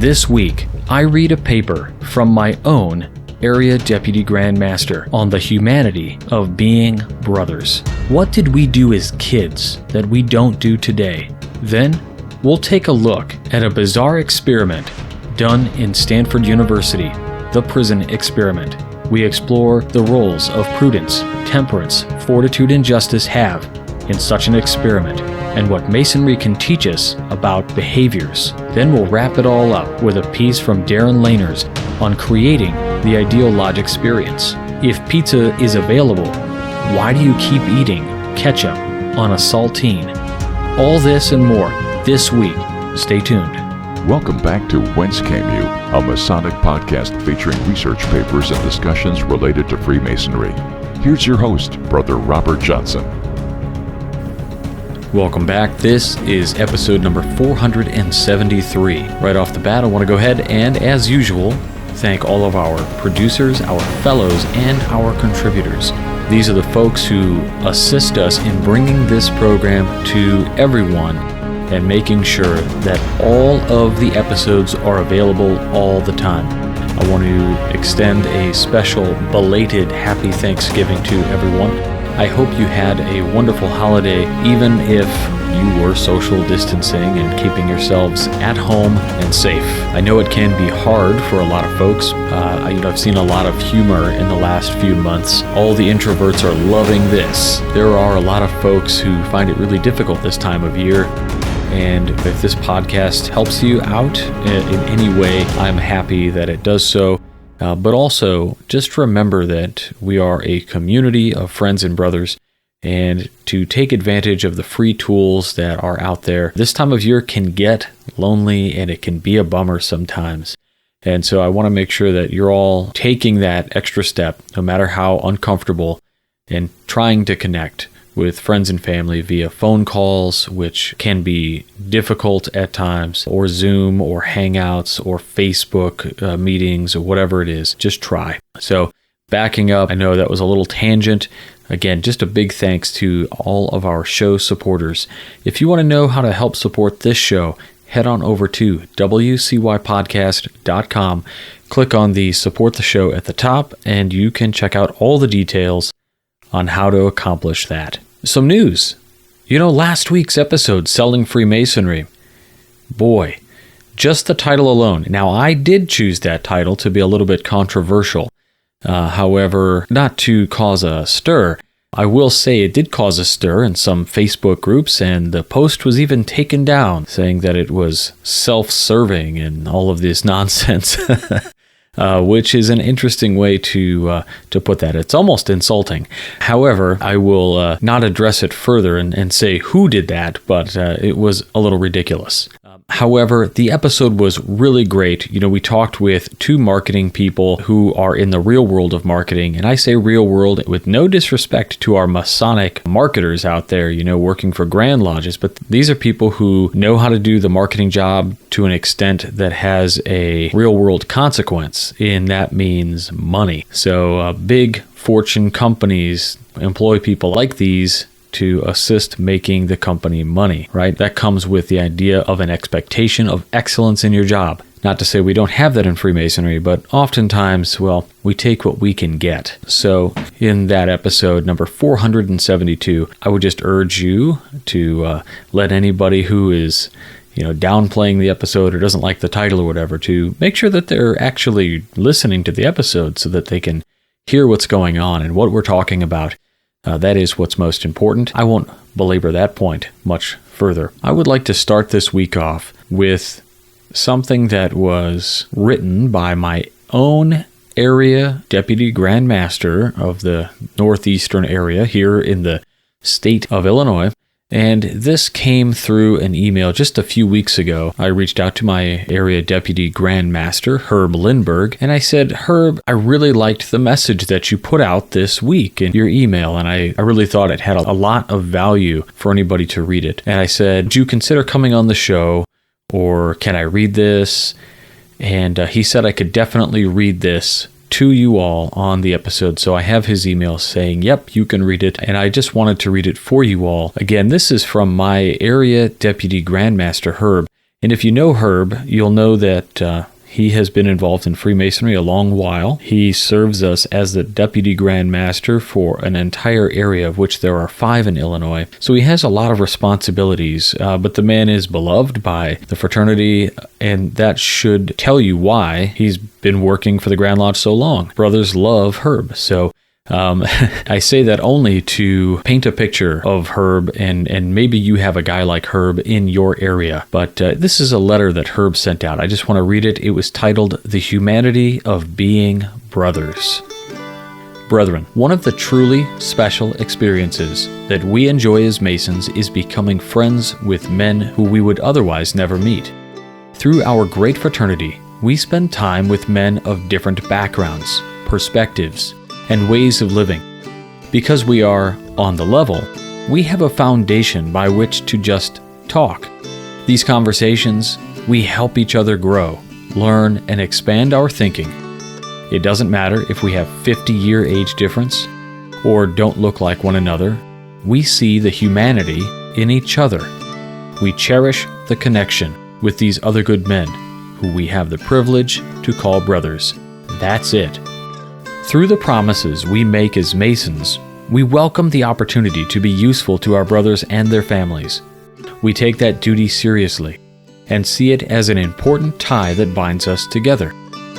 This week, I read a paper from my own Area Deputy Grandmaster on the humanity of being brothers. What did we do as kids that we don't do today? Then, we'll take a look at a bizarre experiment done in Stanford University, the prison experiment. We explore the roles of prudence, temperance, fortitude, and justice have in such an experiment, and what Masonry can teach us about behaviors. Then we'll wrap it all up with a piece from Darren Lahners on creating the ideal lodge experience. If pizza is available, why do you keep eating ketchup on a saltine? All this and more this week. Stay tuned. Welcome back to Whence Came You, a Masonic podcast featuring research papers and discussions related to Freemasonry. Here's your host, Brother Robert Johnson. Welcome back. This is episode number 473. Right off the bat, I want to go ahead and, as usual, thank all of our producers, our fellows, and our contributors. These are the folks who assist us in bringing this program to everyone and making sure that all of the episodes are available all the time. I want to extend a special belated happy Thanksgiving to everyone. I hope you had a wonderful holiday, even if you were social distancing and keeping yourselves at home and safe. I know it can be hard for a lot of folks. I've seen a lot of humor in the last few months. All the introverts are loving this. There are a lot of folks who find it really difficult this time of year. And if this podcast helps you out in any way, I'm happy that it does so. But also, just remember that we are a community of friends and brothers, and to take advantage of the free tools that are out there. This time of year can get lonely, and it can be a bummer sometimes. And so I want to make sure that you're all taking that extra step, no matter how uncomfortable, and trying to connect with friends and family via phone calls, which can be difficult at times, or Zoom, or Hangouts, or Facebook meetings, or whatever it is. Just try. So, backing up, I know that was a little tangent. Again, just a big thanks to all of our show supporters. If you want to know how to help support this show, head on over to wcypodcast.com, click on the Support the Show at the top, and you can check out all the details on how to accomplish that. Some news. Last week's episode, Selling Freemasonry. Boy, just the title alone. Now, I did choose that title to be a little bit controversial. However, not to cause a stir. I will say it did cause a stir in some Facebook groups, and the post was even taken down, saying that it was self-serving and all of this nonsense. Which is an interesting way to put that. It's almost insulting. However, I will not address it further and say who did that, but it was a little ridiculous. However, the episode was really great. We talked with two marketing people who are in the real world of marketing, and I say real world with no disrespect to our Masonic marketers out there, working for Grand Lodges, but these are people who know how to do the marketing job to an extent that has a real world consequence, and that means money. So big fortune companies employ people like these to assist making the company money, right? That comes with the idea of an expectation of excellence in your job. Not to say we don't have that in Freemasonry, but oftentimes, we take what we can get. So in that episode, number 472, I would just urge you to let anybody who is downplaying the episode or doesn't like the title or whatever, to make sure that they're actually listening to the episode so that they can hear what's going on and what we're talking about. That is what's most important. I won't belabor that point much further. I would like to start this week off with something that was written by my own Area Deputy Grandmaster of the Northeastern area here in the state of Illinois. And this came through an email just a few weeks ago. I reached out to my Area Deputy Grandmaster, Herb Lindberg, and I said, Herb, I really liked the message that you put out this week in your email, and I really thought it had a lot of value for anybody to read it. And I said, would you consider coming on the show, or can I read this? And he said I could definitely read this to you all on the episode. So I have his email saying, yep, you can read it. And I just wanted to read it for you all. Again, this is from my Area Deputy Grandmaster, Herb. And if you know Herb, you'll know that he has been involved in Freemasonry a long while. He serves us as the Deputy Grandmaster for an entire area, of which there are 5 in Illinois. So he has a lot of responsibilities, but the man is beloved by the fraternity, and that should tell you why he's been working for the Grand Lodge so long. Brothers love Herb, so I say that only to paint a picture of Herb, and maybe you have a guy like Herb in your area. But this is a letter that Herb sent out. I just want to read it. It was titled, "The Humanity of Being Brothers." Brethren, one of the truly special experiences that we enjoy as Masons is becoming friends with men who we would otherwise never meet. Through our great fraternity, we spend time with men of different backgrounds, perspectives, and ways of living. Because we are on the level, we have a foundation by which to just talk. These conversations, we help each other grow, learn, and expand our thinking. It doesn't matter if we have 50-year age difference or don't look like one another. We see the humanity in each other. We cherish the connection with these other good men who we have the privilege to call brothers. That's it. Through the promises we make as Masons, we welcome the opportunity to be useful to our brothers and their families. We take that duty seriously and see it as an important tie that binds us together.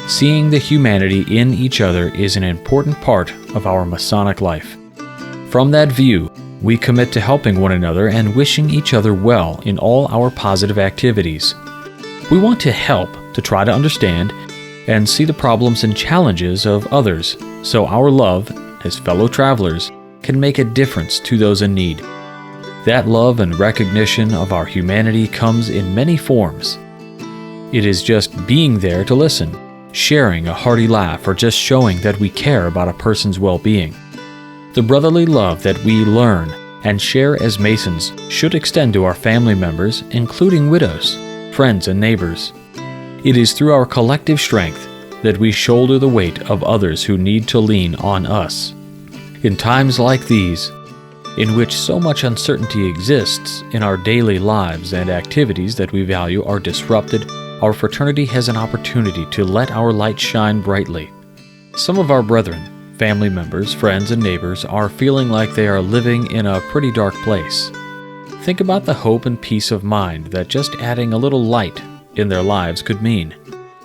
Seeing the humanity in each other is an important part of our Masonic life. From that view, we commit to helping one another and wishing each other well in all our positive activities. We want to help to try to understand and see the problems and challenges of others, so our love, as fellow travelers, can make a difference to those in need. That love and recognition of our humanity comes in many forms. It is just being there to listen, sharing a hearty laugh, or just showing that we care about a person's well-being. The brotherly love that we learn and share as Masons should extend to our family members, including widows, friends, and neighbors. It is through our collective strength that we shoulder the weight of others who need to lean on us. In times like these, in which so much uncertainty exists in our daily lives and activities that we value are disrupted, our fraternity has an opportunity to let our light shine brightly. Some of our brethren, family members, friends, and neighbors are feeling like they are living in a pretty dark place. Think about the hope and peace of mind that just adding a little light in their lives could mean.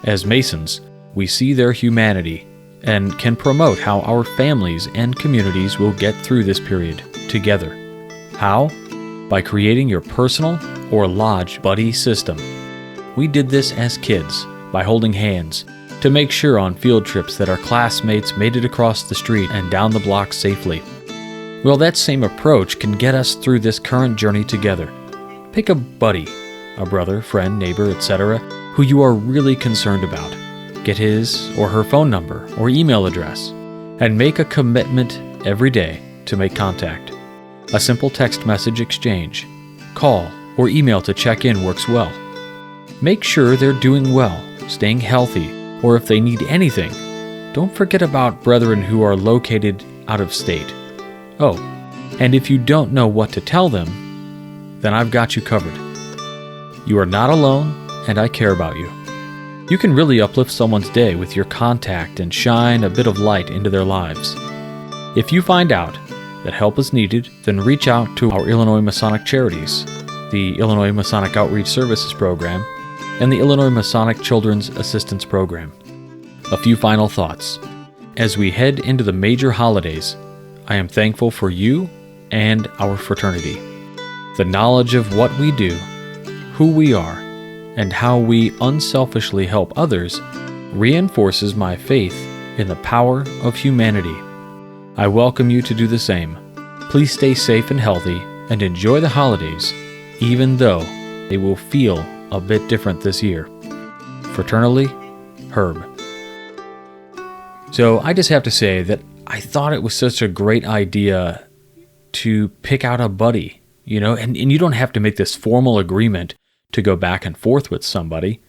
As Masons, we see their humanity and can promote how our families and communities will get through this period together. How? By creating your personal or lodge buddy system. We did this as kids by holding hands to make sure on field trips that our classmates made it across the street and down the block safely. Well, that same approach can get us through this current journey together. Pick a buddy, a brother, friend, neighbor, etc., who you are really concerned about. Get his or her phone number or email address, and make a commitment every day to make contact. A simple text message exchange, call, or email to check in works well. Make sure they're doing well, staying healthy, or if they need anything, don't forget about brethren who are located out of state. Oh, and if you don't know what to tell them, then I've got you covered. You are not alone, and I care about you. You can really uplift someone's day with your contact and shine a bit of light into their lives. If you find out that help is needed, then reach out to our Illinois Masonic charities, the Illinois Masonic Outreach Services Program, and the Illinois Masonic Children's Assistance Program. A few final thoughts. As we head into the major holidays, I am thankful for you and our fraternity. The knowledge of what we do, who we are, and how we unselfishly help others reinforces my faith in the power of humanity. I welcome you to do the same. Please stay safe and healthy and enjoy the holidays, even though they will feel a bit different this year. Fraternally, Herb. So I just have to say that I thought it was such a great idea to pick out a buddy, and you don't have to make this formal agreement to go back and forth with somebody.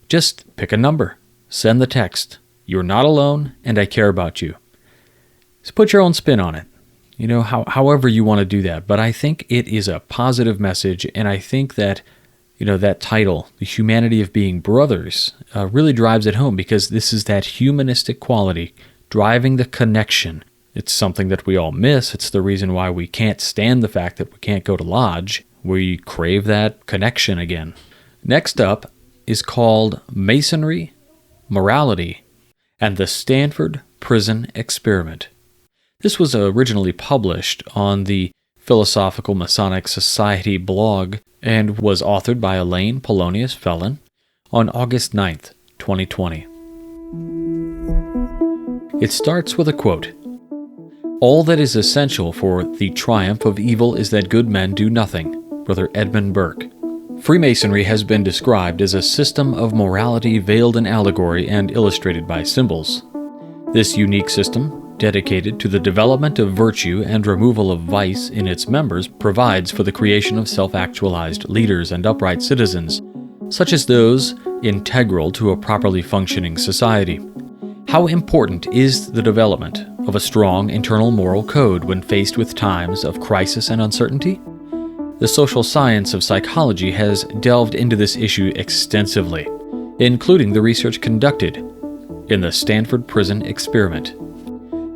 Just pick a number, send the text. You're not alone, and I care about you. So put your own spin on it, however you want to do that. But I think it is a positive message, and I think that, That title, The Humanity of Being Brothers, really drives it home because this is that humanistic quality driving the connection. It's something that we all miss. It's the reason why we can't stand the fact that we can't go to lodge. We crave that connection again. Next up is called Masonry, Morality, and the Stanford Prison Experiment. This was originally published on the Philosophical Masonic Society blog and was authored by Elaine Polonius Felon on August 9th, 2020. It starts with a quote, "All that is essential for the triumph of evil is that good men do nothing." Brother Edmund Burke. Freemasonry has been described as a system of morality veiled in allegory and illustrated by symbols. This unique system, dedicated to the development of virtue and removal of vice in its members, provides for the creation of self-actualized leaders and upright citizens, such as those integral to a properly functioning society. How important is the development of a strong internal moral code when faced with times of crisis and uncertainty? The social science of psychology has delved into this issue extensively, including the research conducted in the Stanford Prison Experiment.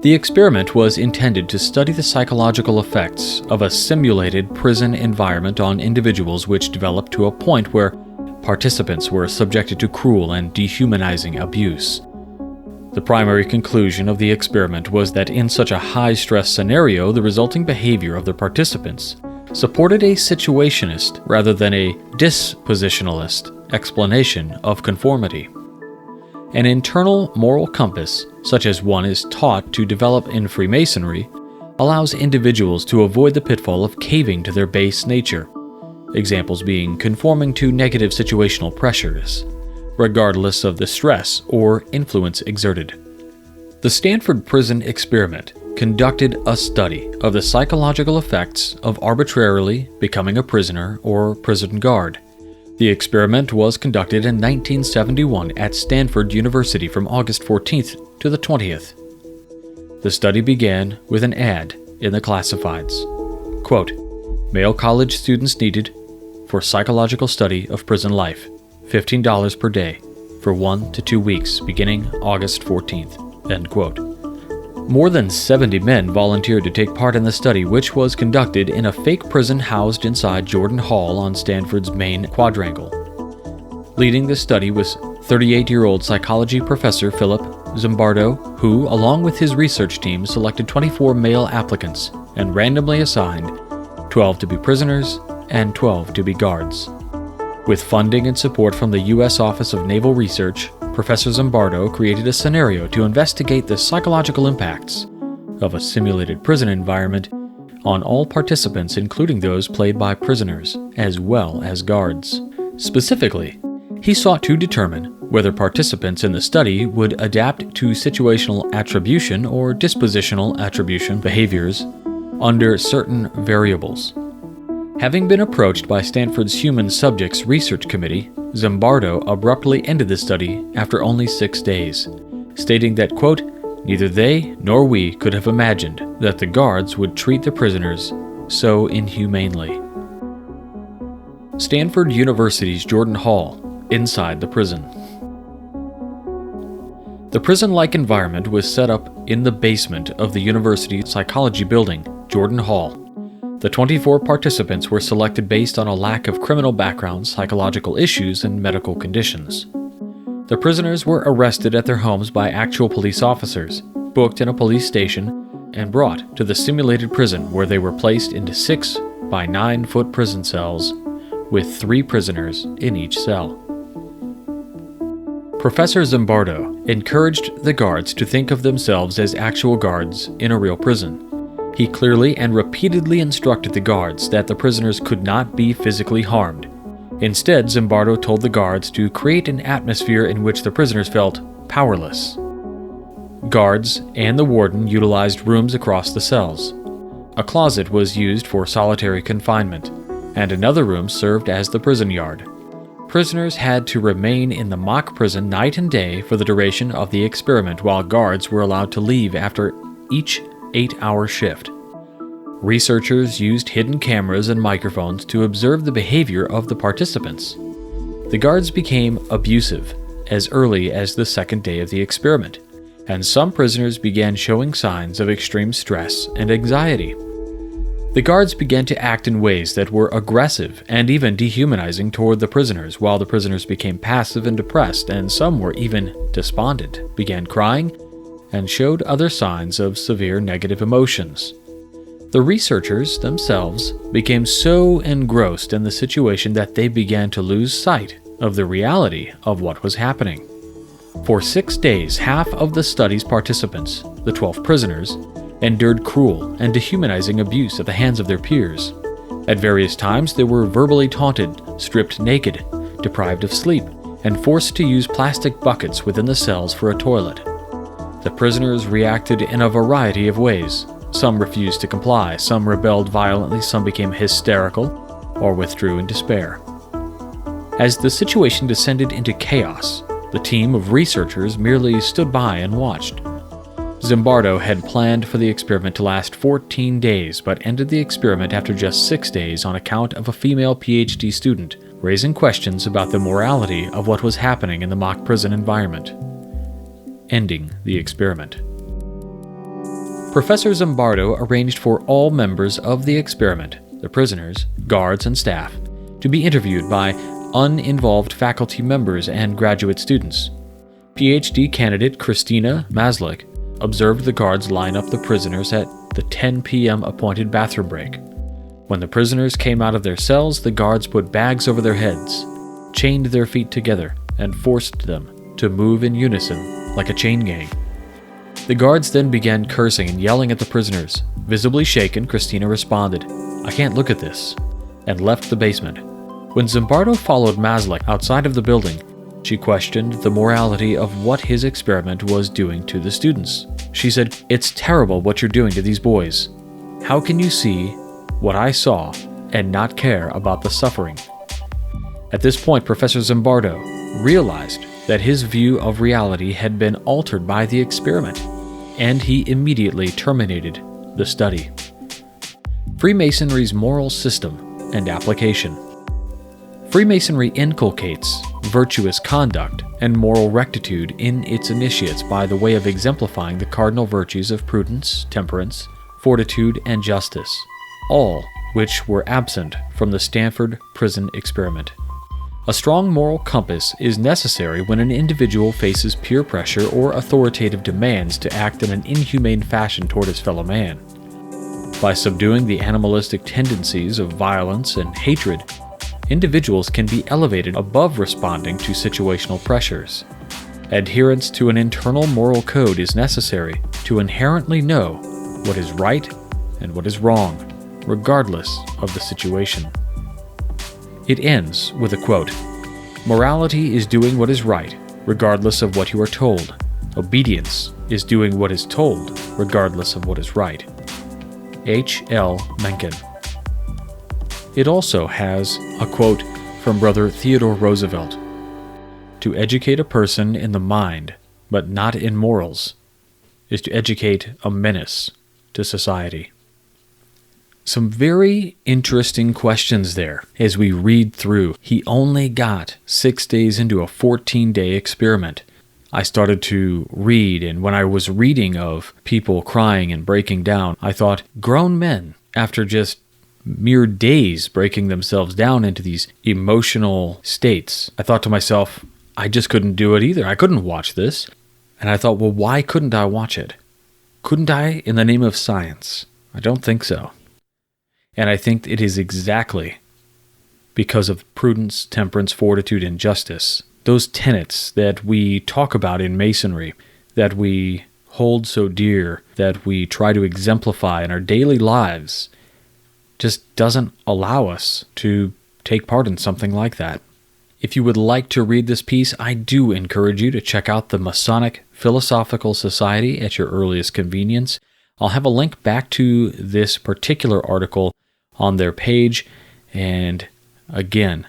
The experiment was intended to study the psychological effects of a simulated prison environment on individuals, which developed to a point where participants were subjected to cruel and dehumanizing abuse. The primary conclusion of the experiment was that in such a high-stress scenario, the resulting behavior of the participants supported a situationist rather than a dispositionalist explanation of conformity. An internal moral compass, such as one is taught to develop in Freemasonry, allows individuals to avoid the pitfall of caving to their base nature, examples being conforming to negative situational pressures, regardless of the stress or influence exerted. The Stanford Prison Experiment conducted a study of the psychological effects of arbitrarily becoming a prisoner or prison guard. The experiment was conducted in 1971 at Stanford University from August 14th to the 20th. The study began with an ad in the classifieds. Quote, "Male college students needed for psychological study of prison life, $15 per day for 1 to 2 weeks beginning August 14th. End quote. More than 70 men volunteered to take part in the study, which was conducted in a fake prison housed inside Jordan Hall on Stanford's main quadrangle. Leading the study was 38-year-old psychology professor Philip Zimbardo, who, along with his research team, selected 24 male applicants and randomly assigned 12 to be prisoners and 12 to be guards. With funding and support from the U.S. Office of Naval Research, Professor Zimbardo created a scenario to investigate the psychological impacts of a simulated prison environment on all participants, including those played by prisoners, as well as guards. Specifically, he sought to determine whether participants in the study would adapt to situational attribution or dispositional attribution behaviors under certain variables. Having been approached by Stanford's Human Subjects Research Committee, Zimbardo abruptly ended the study after only 6 days, stating that, quote, "Neither they nor we could have imagined that the guards would treat the prisoners so inhumanely." Stanford University's Jordan Hall, inside the prison. The prison-like environment was set up in the basement of the university psychology building, Jordan Hall. The 24 participants were selected based on a lack of criminal backgrounds, psychological issues, and medical conditions. The prisoners were arrested at their homes by actual police officers, booked in a police station, and brought to the simulated prison, where they were placed into 6 by 9-foot prison cells with 3 prisoners in each cell. Professor Zimbardo encouraged the guards to think of themselves as actual guards in a real prison. He clearly and repeatedly instructed the guards that the prisoners could not be physically harmed. Instead, Zimbardo told the guards to create an atmosphere in which the prisoners felt powerless. Guards and the warden utilized rooms across the cells. A closet was used for solitary confinement, and another room served as the prison yard. Prisoners had to remain in the mock prison night and day for the duration of the experiment, while guards were allowed to leave after each 8-hour shift. Researchers used hidden cameras and microphones to observe the behavior of the participants. The guards became abusive as early as the second day of the experiment, and some prisoners began showing signs of extreme stress and anxiety. The guards began to act in ways that were aggressive and even dehumanizing toward the prisoners, while the prisoners became passive and depressed, and some were even despondent, began crying, and showed other signs of severe negative emotions. The researchers themselves became so engrossed in the situation that they began to lose sight of the reality of what was happening. For 6 days, half of the study's participants, the 12 prisoners, endured cruel and dehumanizing abuse at the hands of their peers. At various times, they were verbally taunted, stripped naked, deprived of sleep, and forced to use plastic buckets within the cells for a toilet. The prisoners reacted in a variety of ways. Some refused to comply, some rebelled violently, some became hysterical, or withdrew in despair. As the situation descended into chaos, the team of researchers merely stood by and watched. Zimbardo had planned for the experiment to last 14 days, but ended the experiment after just 6 days on account of a female PhD student raising questions about the morality of what was happening in the mock prison environment, ending the experiment. Professor Zimbardo arranged for all members of the experiment, the prisoners, guards, and staff, to be interviewed by uninvolved faculty members and graduate students. PhD candidate Christina Maslik observed the guards line up the prisoners at the 10 p.m. appointed bathroom break. When the prisoners came out of their cells, the guards put bags over their heads, chained their feet together, and forced them to move in unison like a chain gang. The guards then began cursing and yelling at the prisoners. Visibly shaken, Christina responded, "I can't look at this," and left the basement. When Zimbardo followed Maslik outside of the building, she questioned the morality of what his experiment was doing to the students. She said, "It's terrible what you're doing to these boys. How can you see what I saw and not care about the suffering?" At this point, Professor Zimbardo realized that his view of reality had been altered by the experiment, and he immediately terminated the study. Freemasonry's moral system and application. Freemasonry inculcates virtuous conduct and moral rectitude in its initiates by the way of exemplifying the cardinal virtues of prudence, temperance, fortitude, and justice, all which were absent from the Stanford prison experiment. A strong moral compass is necessary when an individual faces peer pressure or authoritative demands to act in an inhumane fashion toward his fellow man. By subduing the animalistic tendencies of violence and hatred, individuals can be elevated above responding to situational pressures. Adherence to an internal moral code is necessary to inherently know what is right and what is wrong, regardless of the situation. It ends with a quote, "Morality is doing what is right, regardless of what you are told. Obedience is doing what is told, regardless of what is right." H. L. Mencken. It also has a quote from Brother Theodore Roosevelt, "To educate a person in the mind, but not in morals, is to educate a menace to society." Some very interesting questions there as we read through. He only got 6 days into a 14-day experiment. I started to read, and when I was reading of people crying and breaking down, I thought, grown men, after just mere days breaking themselves down into these emotional states, I thought to myself, I just couldn't do it either. I couldn't watch this. And I thought, well, why couldn't I watch it? Couldn't I in the name of science? I don't think so. And I think it is exactly because of prudence, temperance, fortitude, and justice. Those tenets that we talk about in Masonry, that we hold so dear, that we try to exemplify in our daily lives, just doesn't allow us to take part in something like that. If you would like to read this piece, I do encourage you to check out the Masonic Philosophical Society at your earliest convenience. I'll have a link back to this particular article on their page. And again,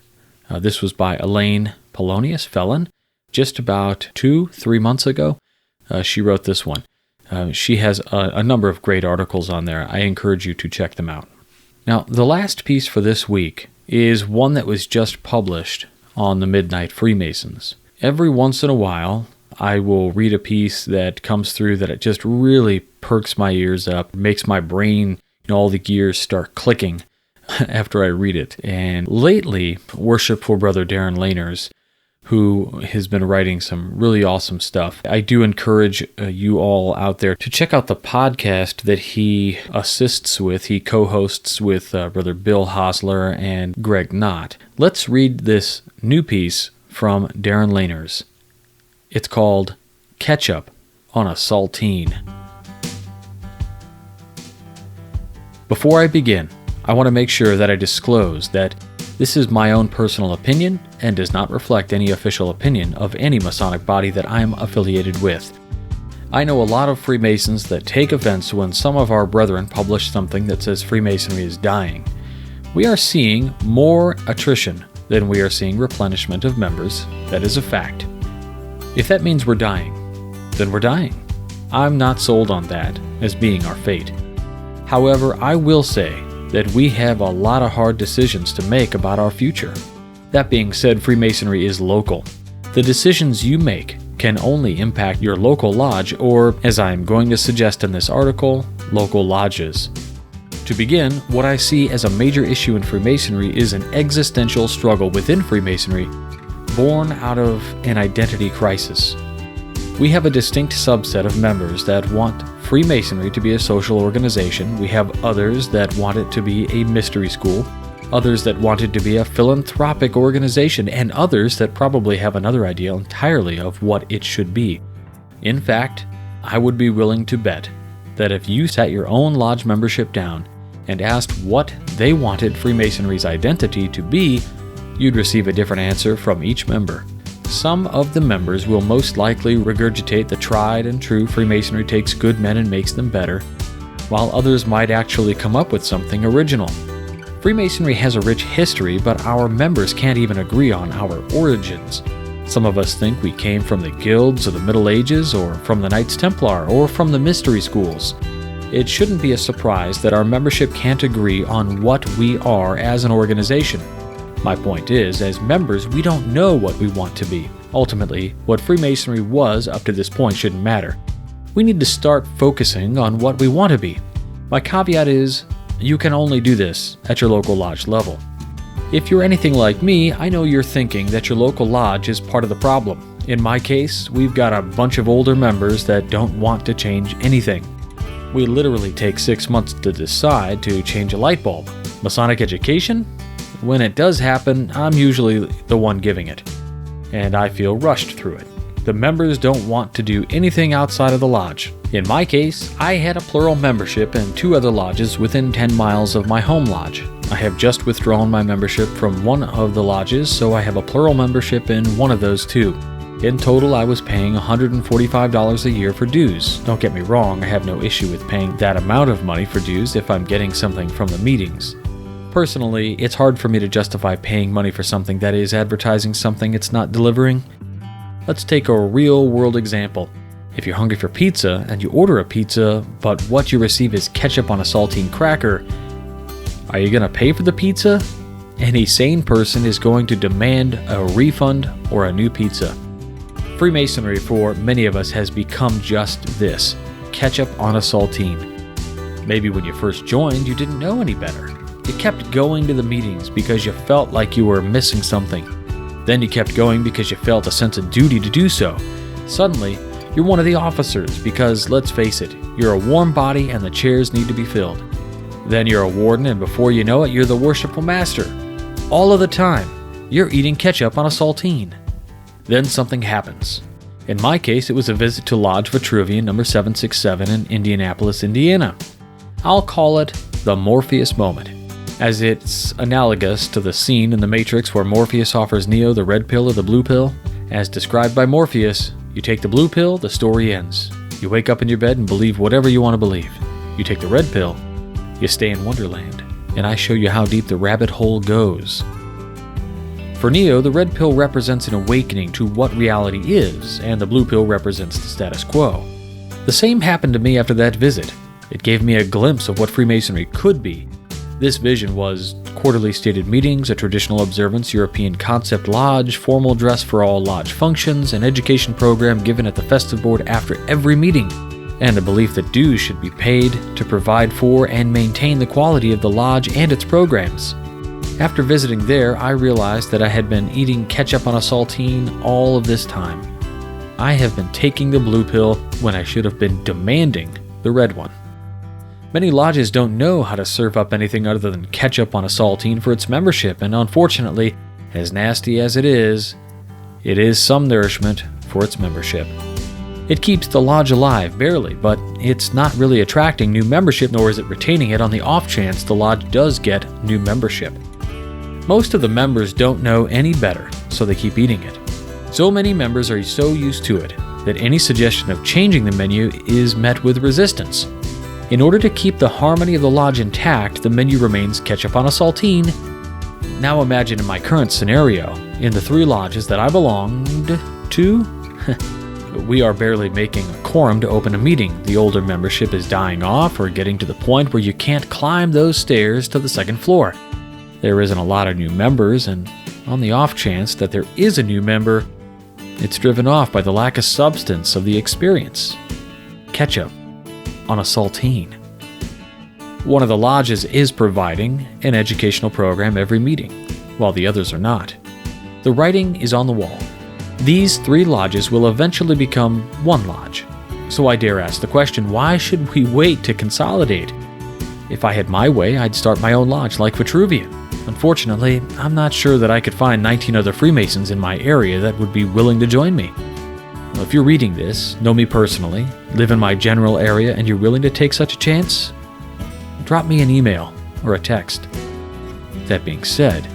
this was by Elaine Polonius, felon, just about 2-3 months ago. She wrote this one. She has a number of great articles on there. I encourage you to check them out. Now, the last piece for this week is one that was just published on the Midnight Freemasons. Every once in a while, I will read a piece that comes through that it just really perks my ears up, makes my brain, all the gears start clicking after I read it. And lately, Worshipful Brother Darren Lahners, who has been writing some really awesome stuff. I do encourage you all out there to check out the podcast that he assists with. He co-hosts with Brother Bill Hosler and Greg Knott. Let's read this new piece from Darren Lahners. It's called Ketchup on a Saltine. Before I begin, I want to make sure that I disclose that this is my own personal opinion and does not reflect any official opinion of any Masonic body that I am affiliated with. I know a lot of Freemasons that take offense when some of our brethren publish something that says Freemasonry is dying. We are seeing more attrition than we are seeing replenishment of members. That is a fact. If that means we're dying, then we're dying. I'm not sold on that as being our fate. However, I will say that we have a lot of hard decisions to make about our future. That being said, Freemasonry is local. The decisions you make can only impact your local lodge or, as I am going to suggest in this article, local lodges. To begin, what I see as a major issue in Freemasonry is an existential struggle within Freemasonry born out of an identity crisis. We have a distinct subset of members that want Freemasonry to be a social organization. We have others that want it to be a mystery school, others that want it to be a philanthropic organization, and others that probably have another idea entirely of what it should be. In fact, I would be willing to bet that if you sat your own lodge membership down and asked what they wanted Freemasonry's identity to be, you'd receive a different answer from each member. Some of the members will most likely regurgitate the tried and true Freemasonry takes good men and makes them better, while others might actually come up with something original. Freemasonry has a rich history, but our members can't even agree on our origins. Some of us think we came from the guilds of the Middle Ages, or from the Knights Templar, or from the mystery schools. It shouldn't be a surprise that our membership can't agree on what we are as an organization. My point is, as members, we don't know what we want to be. Ultimately, what Freemasonry was up to this point shouldn't matter. We need to start focusing on what we want to be. My caveat is, you can only do this at your local lodge level. If you're anything like me, I know you're thinking that your local lodge is part of the problem. In my case, we've got a bunch of older members that don't want to change anything. We literally take 6 months to decide to change a light bulb. Masonic education? When it does happen, I'm usually the one giving it, and I feel rushed through it. The members don't want to do anything outside of the lodge. In my case, I had a plural membership in 2 other lodges within 10 miles of my home lodge. I have just withdrawn my membership from one of the lodges, so I have a plural membership in one of those 2. In total, I was paying $145 a year for dues. Don't get me wrong, I have no issue with paying that amount of money for dues if I'm getting something from the meetings. Personally, it's hard for me to justify paying money for something that is advertising something it's not delivering. Let's take a real-world example. If you're hungry for pizza and you order a pizza, but what you receive is ketchup on a saltine cracker, are you going to pay for the pizza? Any sane person is going to demand a refund or a new pizza. Freemasonry for many of us has become just this, ketchup on a saltine. Maybe when you first joined, you didn't know any better. You kept going to the meetings because you felt like you were missing something. Then you kept going because you felt a sense of duty to do so. Suddenly, you're one of the officers because, let's face it, you're a warm body and the chairs need to be filled. Then you're a warden, and before you know it, you're the worshipful master. All of the time, you're eating ketchup on a saltine. Then something happens. In my case, it was a visit to Lodge Vitruvian number 767 in Indianapolis, Indiana. I'll call it the Morpheus moment, as it's analogous to the scene in The Matrix where Morpheus offers Neo the red pill or the blue pill. As described by Morpheus, you take the blue pill, the story ends. You wake up in your bed and believe whatever you want to believe. You take the red pill, you stay in Wonderland, and I show you how deep the rabbit hole goes. For Neo, the red pill represents an awakening to what reality is, and the blue pill represents the status quo. The same happened to me after that visit. It gave me a glimpse of what Freemasonry could be. This vision was quarterly stated meetings, a traditional observance European concept lodge, formal dress for all lodge functions, an education program given at the festive board after every meeting, and a belief that dues should be paid to provide for and maintain the quality of the lodge and its programs. After visiting there, I realized that I had been eating ketchup on a saltine all of this time. I have been taking the blue pill when I should have been demanding the red one. Many lodges don't know how to serve up anything other than ketchup on a saltine for its membership, and unfortunately, as nasty as it is some nourishment for its membership. It keeps the lodge alive, barely, but it's not really attracting new membership, nor is it retaining it on the off chance the lodge does get new membership. Most of the members don't know any better, so they keep eating it. So many members are so used to it that any suggestion of changing the menu is met with resistance. In order to keep the harmony of the lodge intact, the menu remains ketchup on a saltine. Now imagine in my current scenario, in the 3 lodges that I belonged to, we are barely making a quorum to open a meeting. The older membership is dying off or getting to the point where you can't climb those stairs to the 2nd floor. There isn't a lot of new members, and on the off chance that there is a new member, it's driven off by the lack of substance of the experience. Ketchup on a saltine. One of the lodges is providing an educational program every meeting, while the others are not. The writing is on the wall. These 3 lodges will eventually become one lodge. So I dare ask the question, why should we wait to consolidate? If I had my way, I'd start my own lodge like Vitruvian. Unfortunately, I'm not sure that I could find 19 other Freemasons in my area that would be willing to join me. Well, if you're reading this, know me personally, live in my general area, and you're willing to take such a chance, drop me an email or a text. That being said,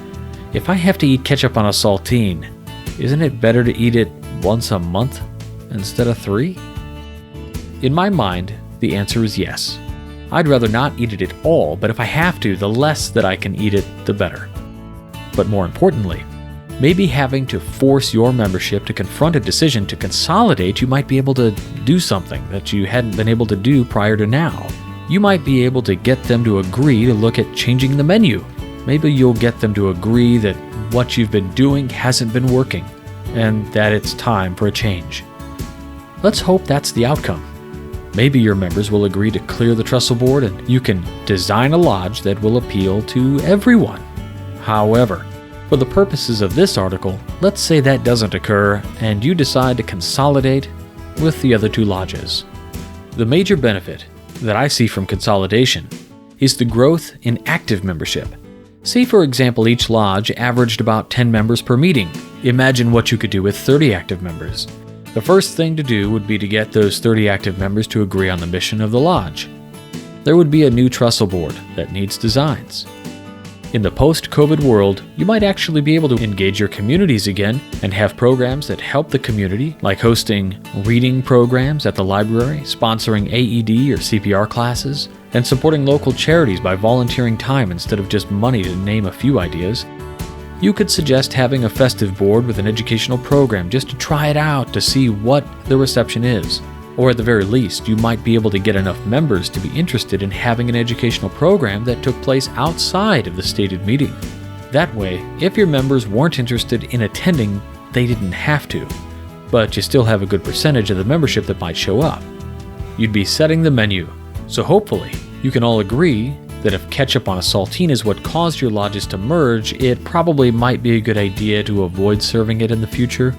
if I have to eat ketchup on a saltine, isn't it better to eat it once a month instead of 3? In my mind, the answer is yes. I'd rather not eat it at all, but if I have to, the less that I can eat it, the better. But more importantly, maybe having to force your membership to confront a decision to consolidate, you might be able to do something that you hadn't been able to do prior to now. You might be able to get them to agree to look at changing the menu. Maybe you'll get them to agree that what you've been doing hasn't been working, and that it's time for a change. Let's hope that's the outcome. Maybe your members will agree to clear the trestle board and you can design a lodge that will appeal to everyone. However, for the purposes of this article, let's say that doesn't occur and you decide to consolidate with the other 2 lodges. The major benefit that I see from consolidation is the growth in active membership. Say, for example, each lodge averaged about 10 members per meeting. Imagine what you could do with 30 active members. The first thing to do would be to get those 30 active members to agree on the mission of the lodge. There would be a new trestle board that needs designs. In the post-COVID world, you might actually be able to engage your communities again and have programs that help the community, like hosting reading programs at the library, sponsoring AED or CPR classes, and supporting local charities by volunteering time instead of just money, to name a few ideas. You could suggest having a festive board with an educational program just to try it out to see what the reception is. Or at the very least, you might be able to get enough members to be interested in having an educational program that took place outside of the stated meeting. That way, if your members weren't interested in attending, they didn't have to. But you still have a good percentage of the membership that might show up. You'd be setting the menu, so hopefully you can all agree that if ketchup on a saltine is what caused your lodges to merge, it probably might be a good idea to avoid serving it in the future.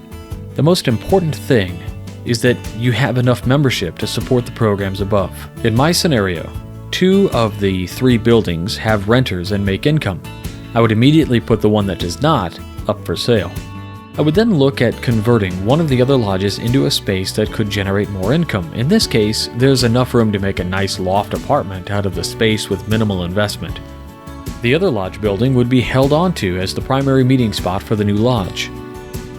The most important thing is that you have enough membership to support the programs above. In my scenario, 2 of the 3 buildings have renters and make income. I would immediately put the one that does not up for sale. I would then look at converting one of the other lodges into a space that could generate more income. In this case, there's enough room to make a nice loft apartment out of the space with minimal investment. The other lodge building would be held onto as the primary meeting spot for the new lodge.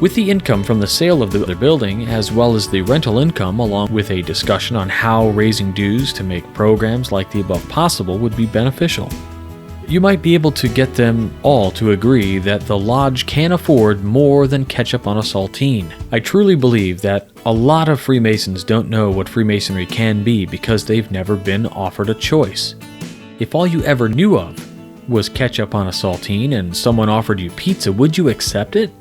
With the income from the sale of the other building, as well as the rental income, along with a discussion on how raising dues to make programs like the above possible would be beneficial. You might be able to get them all to agree that the lodge can afford more than ketchup on a saltine. I truly believe that a lot of Freemasons don't know what Freemasonry can be because they've never been offered a choice. If all you ever knew of was ketchup on a saltine and someone offered you pizza, would you accept it?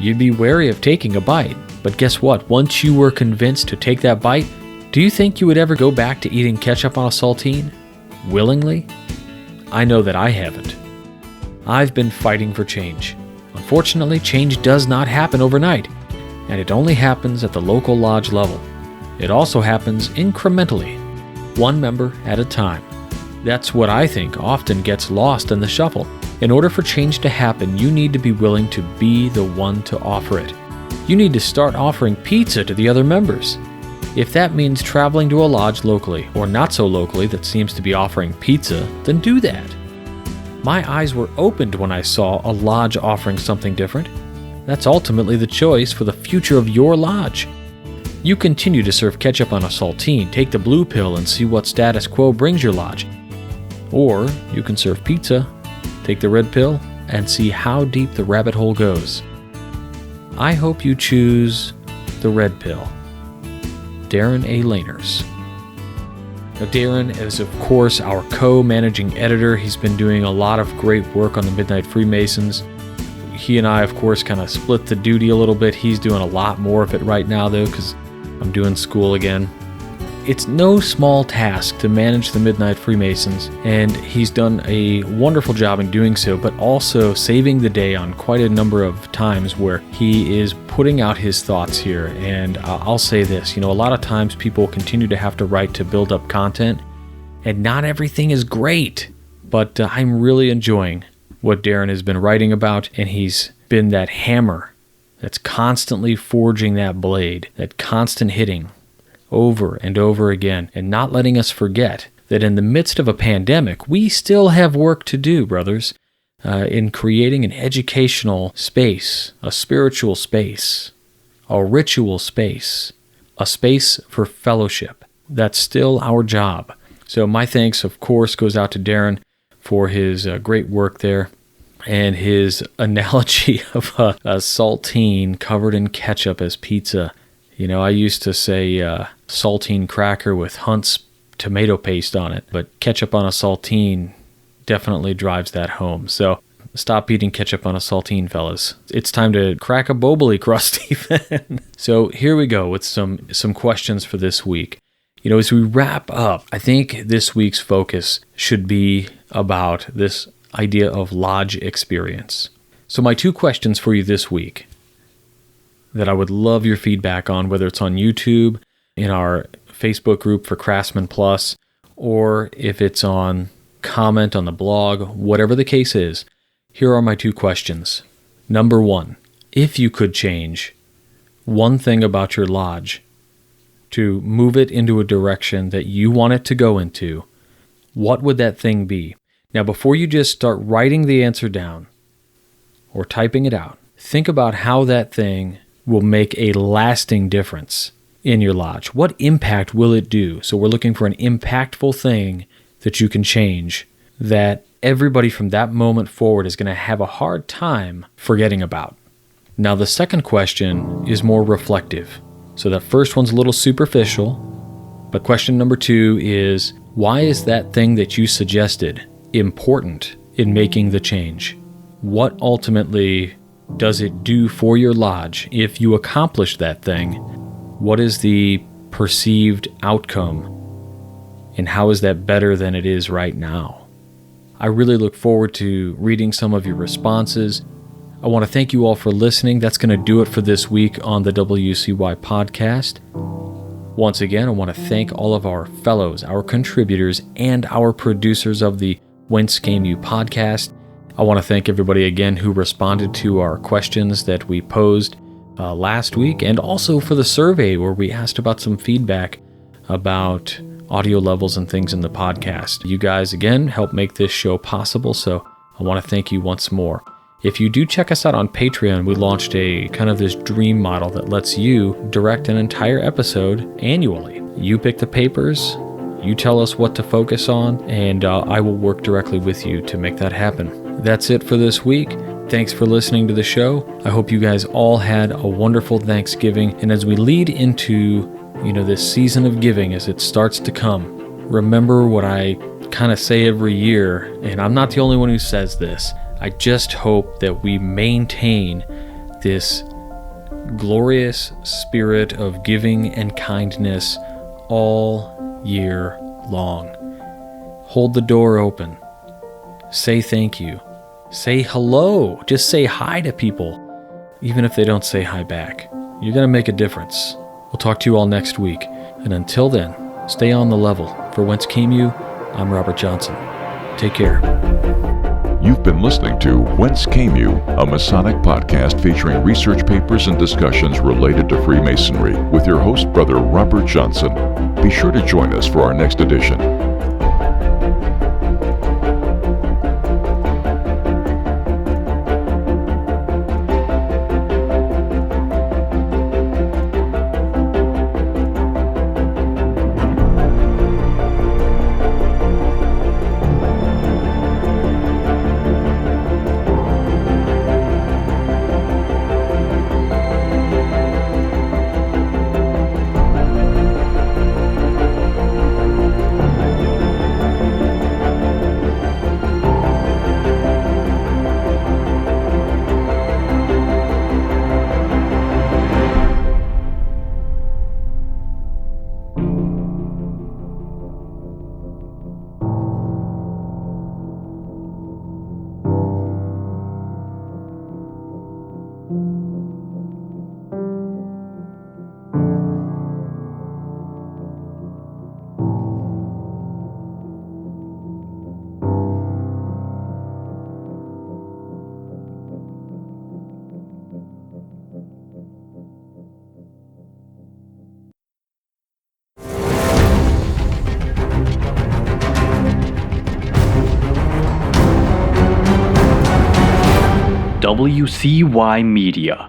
You'd be wary of taking a bite. But guess what? Once you were convinced to take that bite, do you think you would ever go back to eating ketchup on a saltine? Willingly? I know that I haven't. I've been fighting for change. Unfortunately, change does not happen overnight, and it only happens at the local lodge level. It also happens incrementally, one member at a time. That's what I think often gets lost in the shuffle. In order for change to happen, you need to be willing to be the one to offer it. You need to start offering pizza to the other members. If that means traveling to a lodge locally, or not so locally that seems to be offering pizza, then do that. My eyes were opened when I saw a lodge offering something different. That's ultimately the choice for the future of your lodge. You continue to serve ketchup on a saltine, take the blue pill and see what status quo brings your lodge. Or you can serve pizza, take the red pill, and see how deep the rabbit hole goes. I hope you choose the red pill. Darren A. Lahners. Now, Darren is, of course, our co-managing editor. He's been doing a lot of great work on the Midnight Freemasons. He and I, of course, kind of split the duty a little bit. He's doing a lot more of it right now, though, because I'm doing school again. It's no small task to manage the Midnight Freemasons, and he's done a wonderful job in doing so, but also saving the day on quite a number of times where he is putting out his thoughts here. And I'll say this, a lot of times people continue to have to write to build up content, and not everything is great, but I'm really enjoying what Darren has been writing about, and he's been that hammer that's constantly forging that blade, that constant hitting over and over again, and not letting us forget that in the midst of a pandemic, we still have work to do, brothers, in creating an educational space, a spiritual space, a ritual space, a space for fellowship. That's still our job. So my thanks, of course, goes out to Darren for his great work there, and his analogy of a saltine covered in ketchup as pizza. I used to say saltine cracker with Hunt's tomato paste on it, but ketchup on a saltine definitely drives that home. So stop eating ketchup on a saltine, fellas. It's time to crack a boboli crust even. So here we go with some questions for this week. As we wrap up, I think this week's focus should be about this idea of lodge experience. So my two questions for you this week that I would love your feedback on, whether it's on YouTube, in our Facebook group for Craftsman Plus, or if it's on comment on the blog, whatever the case is, here are my two questions. Number one, if you could change one thing about your lodge to move it into a direction that you want it to go into, what would that thing be? Now, before you just start writing the answer down or typing it out, think about how that thing will make a lasting difference in your lodge. What impact will it do? So we're looking for an impactful thing that you can change that everybody from that moment forward is going to have a hard time forgetting about. Now, the second question is more reflective. So that first one's a little superficial, but question number two is, why is that thing that you suggested important in making the change? What ultimately does it do for your lodge if you accomplish that thing? What is the perceived outcome? And how is that better than it is right now? I really look forward to reading some of your responses. I want to thank you all for listening. That's going to do it for this week on the WCY podcast. Once again, I want to thank all of our fellows, our contributors, and our producers of the Whence Came You podcast. I want to thank everybody again who responded to our questions that we posed last week, and also for the survey where we asked about some feedback about audio levels and things in the podcast. You guys, again, help make this show possible, so I want to thank you once more. If you do check us out on Patreon, we launched a kind of this dream model that lets you direct an entire episode annually. You pick the papers, You tell us what to focus on, and I will work directly with you to make that happen. That's it for this week. Thanks for listening to the show. I hope you guys all had a wonderful Thanksgiving. And as we lead into, this season of giving, as it starts to come, remember what I kind of say every year, and I'm not the only one who says this. I just hope that we maintain this glorious spirit of giving and kindness all year long. Hold the door open. Say thank you. Say hello. Just say hi to people, even if they don't say hi back. You're going to make a difference. We'll talk to you all next week. And until then, stay on the level. For Whence Came You, I'm Robert Johnson. Take care. You've been listening to Whence Came You, a Masonic podcast featuring research papers and discussions related to Freemasonry with your host, Brother Robert Johnson. Be sure to join us for our next edition. WCY Media.